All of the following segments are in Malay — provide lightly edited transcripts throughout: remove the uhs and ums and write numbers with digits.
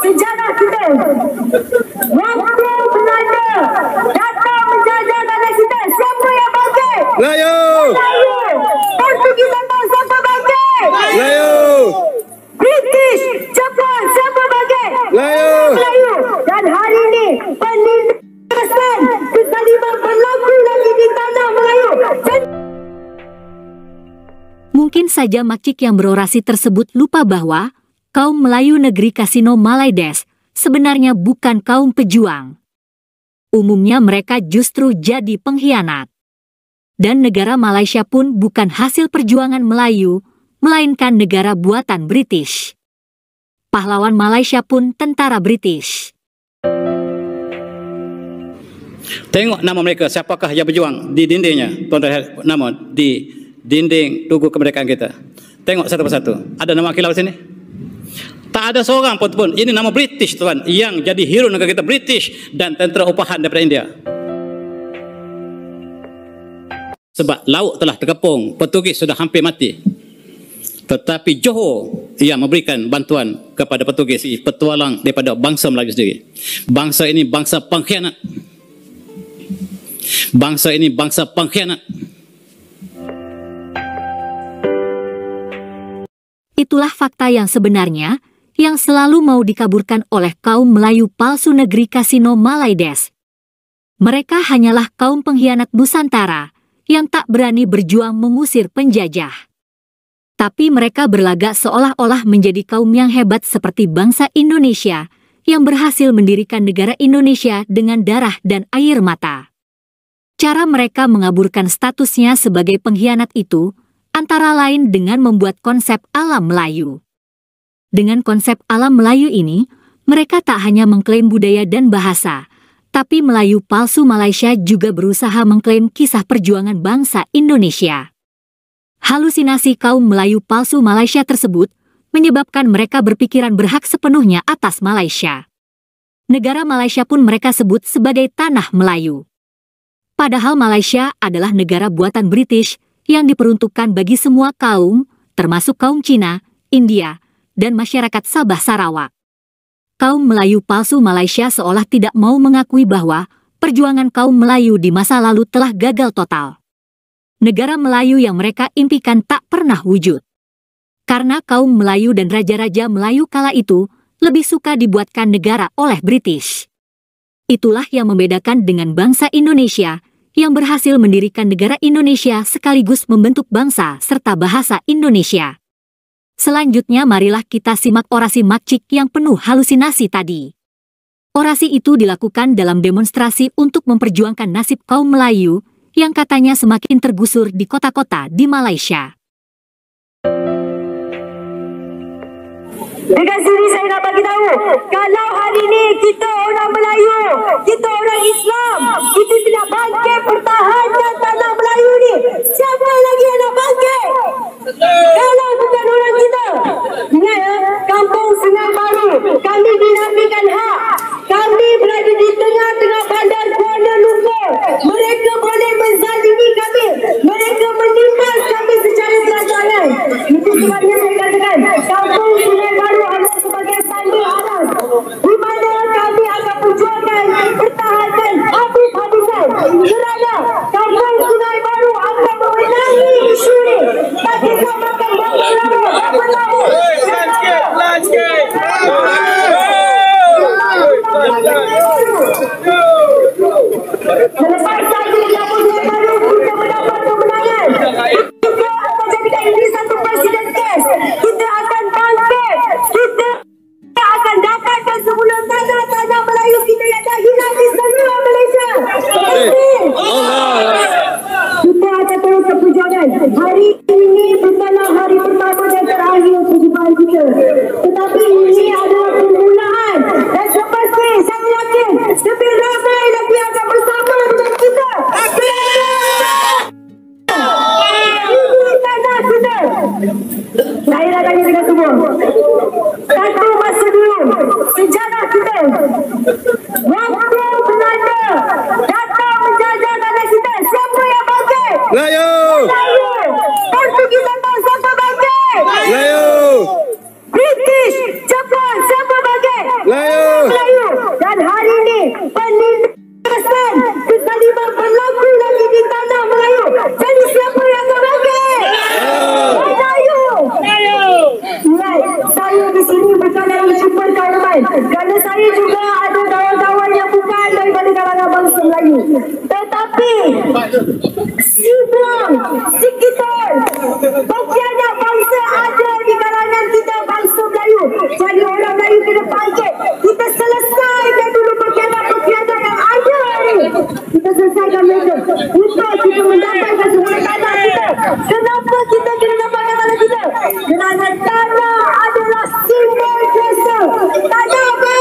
sejarah kita. Waktu Belanda datang menjajah tanah kita, siapa yang bangkit? Melayu! Melayu! Portugis datang, siapa bangkit? Melayu! British, Jepun, siapa bangkit? Melayu! Melayu. Dan hari ini penindasan kezaliman berlaku lagi di tanah Melayu. Mungkin saja makcik yang berorasi tersebut lupa bahwa kaum Melayu negeri Kasino Malaides sebenarnya bukan kaum pejuang. Umumnya mereka justru jadi pengkhianat. Dan negara Malaysia pun bukan hasil perjuangan Melayu, melainkan negara buatan British. Pahlawan Malaysia pun tentara British. Tengok nama mereka, siapakah yang berjuang di dindingnya, tuan-tuan, nama di dinding Tugu Kemerdekaan kita. Tengok satu persatu. Ada nama kilau sini? Tak ada seorang pun. Ini nama British, tuan, yang jadi hero negara kita, British dan tentera upahan daripada India. Sebab laut telah terkepung, Portugis sudah hampir mati. Tetapi Johor yang memberikan bantuan kepada Portugis, petualang daripada bangsa Melayu sendiri. Bangsa ini bangsa pengkhianat. Bangsa ini bangsa pengkhianat. Itulah fakta yang sebenarnya yang selalu mau dikaburkan oleh kaum Melayu palsu negeri Kasino Malaides. Mereka hanyalah kaum pengkhianat Nusantara yang tak berani berjuang mengusir penjajah. Tapi mereka berlagak seolah-olah menjadi kaum yang hebat seperti bangsa Indonesia yang berhasil mendirikan negara Indonesia dengan darah dan air mata. Cara mereka mengaburkan statusnya sebagai pengkhianat itu antara lain dengan membuat konsep alam Melayu. Dengan konsep alam Melayu ini, mereka tak hanya mengklaim budaya dan bahasa, tapi Melayu palsu Malaysia juga berusaha mengklaim kisah perjuangan bangsa Indonesia. Halusinasi kaum Melayu palsu Malaysia tersebut menyebabkan mereka berpikiran berhak sepenuhnya atas Malaysia. Negara Malaysia pun mereka sebut sebagai tanah Melayu. Padahal Malaysia adalah negara buatan British yang diperuntukkan bagi semua kaum, termasuk kaum Cina, India, dan masyarakat Sabah Sarawak. Kaum Melayu palsu Malaysia seolah tidak mau mengakui bahwa perjuangan kaum Melayu di masa lalu telah gagal total. Negara Melayu yang mereka impikan tak pernah wujud. Karena kaum Melayu dan raja-raja Melayu kala itu lebih suka dibuatkan negara oleh British. Itulah yang membedakan dengan bangsa Indonesia yang berhasil mendirikan negara Indonesia sekaligus membentuk bangsa serta bahasa Indonesia. Selanjutnya marilah kita simak orasi makcik yang penuh halusinasi tadi. Orasi itu dilakukan dalam demonstrasi untuk memperjuangkan nasib kaum Melayu yang katanya semakin tergusur di kota-kota di Malaysia. Dekat sini saya nak bagi tahu, kalau hari ini kita orang Melayu, kita orang Islam, kita tidak bangkit pertahankan tanah Melayu ni, siapa lagi yang nak bangkit? Kalau bukan orang kita. Ingat ya, Kampung Sungai Baru, kami dinafikan hak. Kami berada di tengah-tengah bandar Kuala Lumpur. Mereka boleh menzalimi kami. Mereka menindas kami secara telanjangan. Itu sebabnya saya katakan, Kampung Sungai Baru adalah sebagai tanda aras di mana kami akan perjuangkan, pertahankan habis-habisan. Kerana Kampung Sungai Baru akan memenangi isu ini. Tak kisah makan bangsa lama, berapa tahun. Selepas tadi Kampung Sungai Baru kita mendapat kemenangan. Kita akan jadikan ini satu presiden kes. Kita akan bangkit. Kita akan dapatkan semula tanah-tanah Melayu kita yang dah hilang di seluruh Malaysia. Kita akan terus perjuangan. Hari ini bukanlah hari pertama dan terakhir perjuangan kita. Tetapi ini adalah permulaan. Dan sepasti saya yakin lebih ramai lagi akan bersama dengan kita. Ini tanah kita. Saya nak tanya dengan semua. Satu masa dulu, sejarah kita. Waktu Belanda datang menjajah tanah kita, siapa yang bangkit? Melayu! Melayu! Portugis datang, siapa bangkit? Melayu! British, Jepun, siapa bangkit? Tetapi Sibrang, Sikitor, pengkhianat bangsa ada di kalangan kita bangsa Melayu. Jadi orang Melayu kena bangkit. Kita selesaikan dulu pengkhianat yang ada ni. Kita selesaikan mereka. Untuk kita mendapatkan semula tanah kita. Kenapa kita kena dapatkan tanah kita? Kerana tanah adalah simbol kuasa. Tanah apa?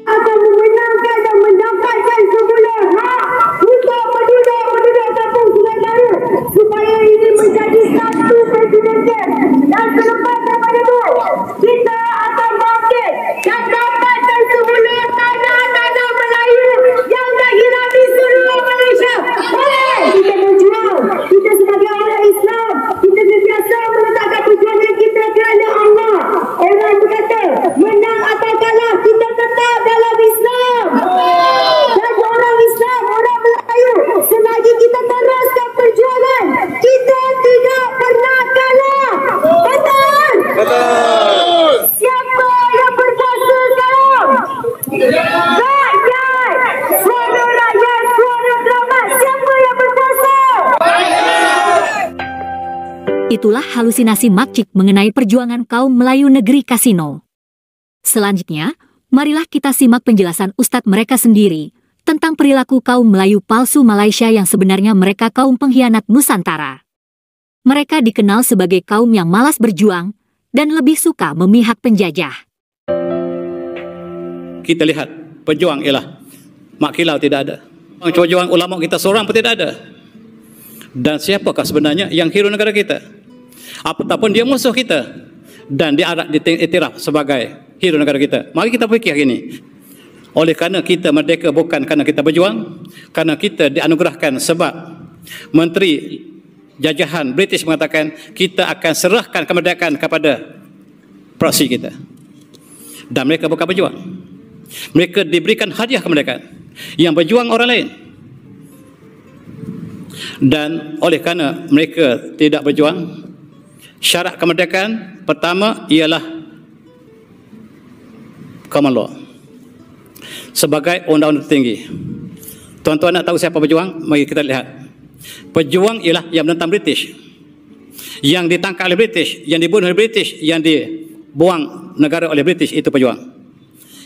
Akan memenangkan dan mendapatkan semula hak untuk penduduk kampung Sungai Baru supaya ini menjadi satu presiden. Dan selepas daripada itu kita akan bangkit dan dapatkan semula tanah-tanah Melayu yang dah hilang di seluruh Malaysia. Boleh kita berjuang. Kita sebagai orang Islam, kita sentiasa meletakkan perjuangan kita kerana Allah. Orang berkata menang atau kalah kita tetap dalam Islam. Dan orang Islam, orang Melayu, selagi kita teruskan perjuangan, kita tidak pernah kalah. Betul? Betul. Siapa yang berkuasa sekarang? Rakyat. Suara rakyat, suara selamat. Siapa yang berkuasa? Itulah halusinasi Makcik mengenai perjuangan kaum Melayu negeri Kasino. Selanjutnya, marilah kita simak penjelasan Ustadz mereka sendiri tentang perilaku kaum Melayu palsu Malaysia yang sebenarnya mereka kaum pengkhianat Nusantara. Mereka dikenal sebagai kaum yang malas berjuang dan lebih suka memihak penjajah. Kita lihat pejuang ialah Mak Kilau tidak ada. Pejuang ulama kita seorang pun tidak ada. Dan siapakah sebenarnya yang hero negara kita? Apapun dia musuh kita dan dia diiktiraf sebagai hero negara kita. Mari kita fikir ini. Oleh kerana kita merdeka bukan kerana kita berjuang, kerana kita dianugerahkan sebab Menteri Jajahan British mengatakan kita akan serahkan kemerdekaan kepada proksi kita. Dan mereka bukan berjuang. Mereka diberikan hadiah kemerdekaan. Yang berjuang orang lain. Dan oleh kerana mereka tidak berjuang, syarat kemerdekaan pertama ialah common law sebagai undang-undang tertinggi. Tuan-tuan nak tahu siapa berjuang? Mari kita lihat. Pejuang ialah yang menentang British, yang ditangkap oleh British, yang dibunuh oleh British, yang dibuang negara oleh British. Itu pejuang.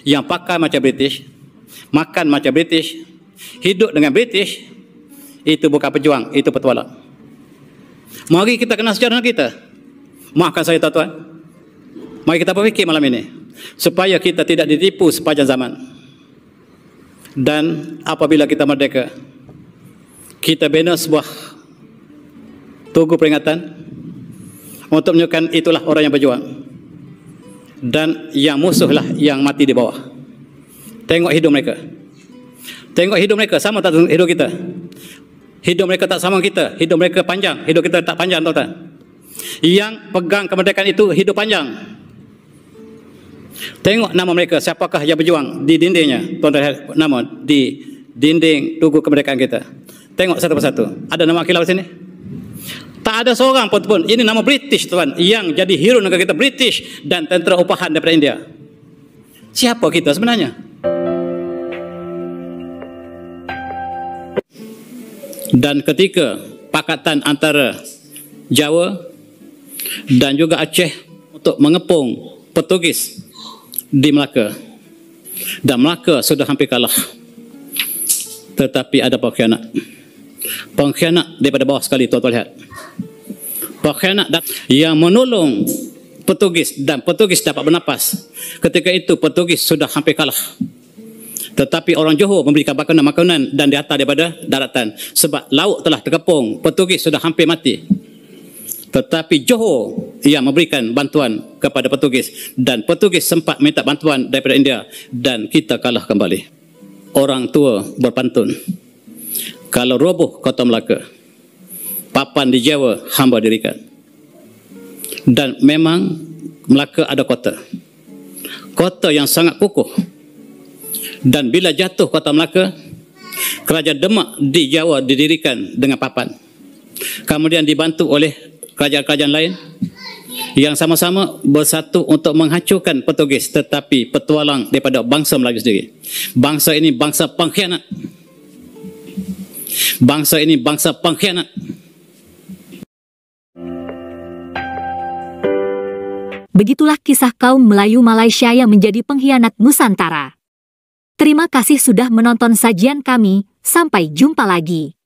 Yang pakai macam British, makan macam British, hidup dengan British, itu bukan pejuang, itu petualang. Mari kita kenal sejarah kita. Maafkan saya tuan-tuan. Mari kita berfikir malam ini supaya kita tidak ditipu sepanjang zaman. Dan apabila kita merdeka, kita bina sebuah tugu peringatan untuk menunjukkan itulah orang yang berjuang. Dan yang musuhlah yang mati di bawah. Tengok hidup mereka. Tengok hidup mereka sama tak hidup kita. Hidup mereka tak sama kita. Hidup mereka panjang. Hidup kita tak panjang, tuan-tuan. Yang pegang kemerdekaan itu hidup panjang. Tengok nama mereka, siapakah yang berjuang di dindingnya. Tuan-tuan, nama di dinding tugu kemerdekaan kita. Tengok satu persatu. Ada nama Kilau sini? Tak ada seorang pun. Ini nama British, tuan, yang jadi hero negara kita, British dan tentera upahan daripada India. Siapa kita sebenarnya? Dan ketika pakatan antara Jawa dan juga Aceh untuk mengepung Portugis di Melaka, dan Melaka sudah hampir kalah, tetapi ada pengkhianat. Pengkhianat daripada bawah sekali, tuan-tuan lihat. Pengkhianat yang menolong Portugis dan Portugis dapat bernapas. Ketika itu Portugis sudah hampir kalah. Tetapi orang Johor memberikan makanan dan dihantar daripada daratan. Sebab laut telah terkepung, Portugis sudah hampir mati. Tetapi Johor yang memberikan bantuan kepada Portugis. Dan Portugis sempat minta bantuan daripada India. Dan kita kalah kembali. Orang tua berpantun. Kalau roboh kota Melaka, papan di Jawa hamba dirikan. Dan memang Melaka ada kota. Kota yang sangat kukuh. Dan bila jatuh kota Melaka, kerajaan Demak di Jawa didirikan dengan papan. Kemudian dibantu oleh kerajaan-kerajaan lain yang sama-sama bersatu untuk menghancurkan Portugis tetapi petualang daripada bangsa Melayu sendiri. Bangsa ini bangsa pengkhianat. Bangsa ini bangsa pengkhianat. Begitulah kisah kaum Melayu Malaysia yang menjadi pengkhianat Nusantara. Terima kasih sudah menonton sajian kami. Sampai jumpa lagi.